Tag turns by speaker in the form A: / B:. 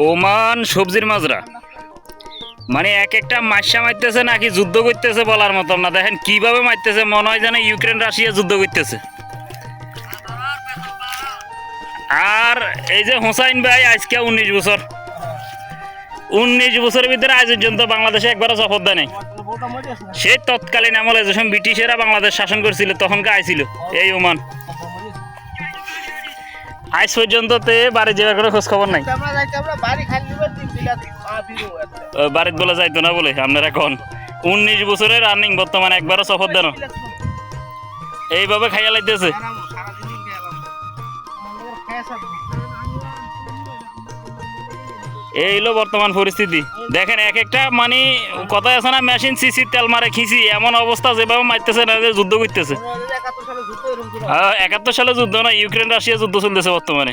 A: Oman সবজির মাজরা মানে এক একটা মাইশা মারতেছে নাকি যুদ্ধ করতেছে বলার মতন না। দেখেন কিভাবে মারতেছে, মনে হয় যেন ইউক্রেন রাশিয়া যুদ্ধ করতেছে। আর এই যে হোসাইন ভাই আজকে 19 বছরের ভিতরে আজ পর্যন্ত বাংলাদেশে একবারও সফর দেয় নাই। সেই তৎকালীন আমলে যখন ব্রিটিশেরা বাংলাদেশ শাসন করছিল তখনকে আইছিল এই ওমান। আজ পর্যন্ত তে বাড়ি যাওয়ার কোনো খোঁজ খবর নাই। বাড়িতে বলে যাইতো না বলে আপনারা এখন 19 বছরের রানিং বর্তমানে একবারও সফর দেন এইভাবে খাইয়া লাইতেছে। এই হলো বর্তমান পরিস্থিতি। দেখেন এক একটা মানে কথা আছে না, মেশিন সিসি তেল মারে খিচি, এমন অবস্থা যেভাবে মারতেছে না যে যুদ্ধ করতেছে। 71 সালে যুদ্ধ না, ইউক্রেন রাশিয়া যুদ্ধ চলতেছে বর্তমানে।